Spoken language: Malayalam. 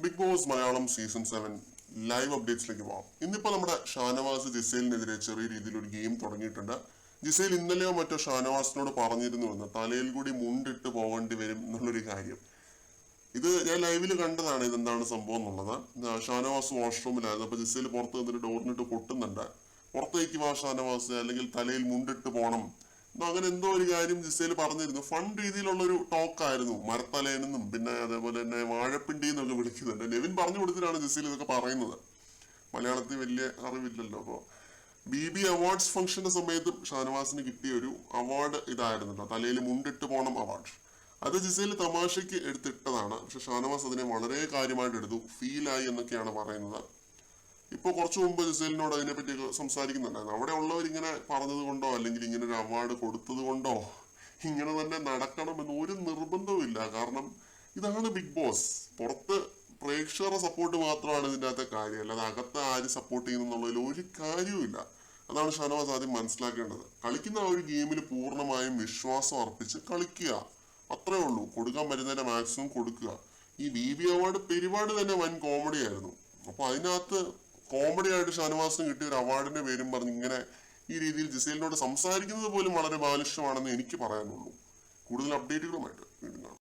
Big Boss Malayalam season 7 live അപ്ഡേറ്റ്സിലേക്ക് പോകാം. ഇന്നിപ്പോ നമ്മുടെ ഷാനവാസ് ജിസേലിനെതിരെ ചെറിയ രീതിയിൽ ഒരു ഗെയിം തുടങ്ങിയിട്ടുണ്ട്. ജിസേൽ ഇന്നലെയോ മറ്റോ ഷാനവാസിനോട് പറഞ്ഞിരുന്നുവെന്ന് തലയിൽ കൂടി മുണ്ടിട്ട് പോകേണ്ടി വരും എന്നുള്ളൊരു കാര്യം. ഇത് ഞാൻ ലൈവിൽ കണ്ടതാണ്, ഇതെന്താണ് സംഭവം എന്നുള്ളത്. ഷാനവാസ് വാഷ്റൂമിലായിരുന്നു. അപ്പൊ ജിസേൽ പുറത്ത് നിന്നിട്ട് ഡോറിനിട്ട് കൊട്ടുന്നുണ്ട്, പുറത്തേക്ക് വാ ഷാനവാസ്, അല്ലെങ്കിൽ തലയിൽ മുണ്ടിട്ട് പോണം, അങ്ങനെ എന്തോ ഒരു കാര്യം ജിസേൽ പറഞ്ഞിരുന്നു. ഫൺ രീതിയിലുള്ള ഒരു ടോക്കായിരുന്നു. മരത്തലേനെന്നും പിന്നെ അതേപോലെ തന്നെ വാഴപ്പിണ്ടി എന്നൊക്കെ വിളിക്കുന്നുണ്ട്. നെവിൻ പറഞ്ഞു കൊടുത്തിട്ടാണ് ജിസേൽ ഇതൊക്കെ പറയുന്നത്. മലയാളത്തിൽ വലിയ അറിവില്ലല്ലോ. അപ്പോൾ BB അവാർഡ്സ് ഫംഗ്ഷന്റെ സമയത്തും ഷാനവാസിന് കിട്ടിയ ഒരു അവാർഡ് ഇതായിരുന്നല്ലോ, തലയിൽ മുണ്ടിട്ട് പോണം അവാർഡ്. അത് ജിസേൽ തമാശയ്ക്ക് എടുത്തിട്ടതാണ്. പക്ഷെ ഷാനവാസ് അതിനെ വളരെ കാര്യമായിട്ട് എടുത്തു, ഫീലായി എന്നൊക്കെയാണ് പറയുന്നത്. ഇപ്പൊ കുറച്ചു മുമ്പ് ജിസേലിനോട് അതിനെപ്പറ്റി സംസാരിക്കുന്നുണ്ടായിരുന്നു. അവിടെ ഉള്ളവരിങ്ങനെ പറഞ്ഞത് കൊണ്ടോ അല്ലെങ്കിൽ ഇങ്ങനെ ഒരു അവാർഡ് കൊടുത്തത് കൊണ്ടോ ഇങ്ങനെ തന്നെ നടക്കണമെന്ന് ഒരു നിർബന്ധവും ഇല്ല. കാരണം ഇതാണ് ബിഗ് ബോസ്. പുറത്ത് പ്രേക്ഷകരുടെ സപ്പോർട്ട് മാത്രമാണ് ഇതിൻ്റെ അകത്തെ കാര്യം, അല്ലാതെ അകത്ത് ആര് സപ്പോർട്ട് ചെയ്യുന്നുള്ളതിൽ ഒരു കാര്യവുമില്ല. അതാണ് ഷാനവാസ് ആദ്യം മനസ്സിലാക്കേണ്ടത്. കളിക്കുന്ന ആ ഒരു ഗെയിമിൽ പൂർണ്ണമായും വിശ്വാസം അർപ്പിച്ച് കളിക്കുക, അത്രേ ഉള്ളൂ. കൊടുക്കാൻ പറ്റുന്നതിന്റെ മാക്സിമം കൊടുക്കുക. ഈ BB അവാർഡ് പരിപാടി തന്നെ വൻ കോമഡി ആയിരുന്നു. അപ്പൊ അതിനകത്ത് കോമഡി ആയിട്ട് ഷാനവാസിന് കിട്ടിയ ഒരു അവാർഡിന്റെ പേരും പറഞ്ഞ് ഇങ്ങനെ ഈ രീതിയിൽ ജിസേലിനോട് സംസാരിക്കുന്നത് പോലും വളരെ ബാലിഷ്യമാണെന്ന് എനിക്ക് പറയാനുള്ളൂ. കൂടുതൽ അപ്ഡേറ്റുകളുമായിട്ട് വീണ്ടും കാണാം.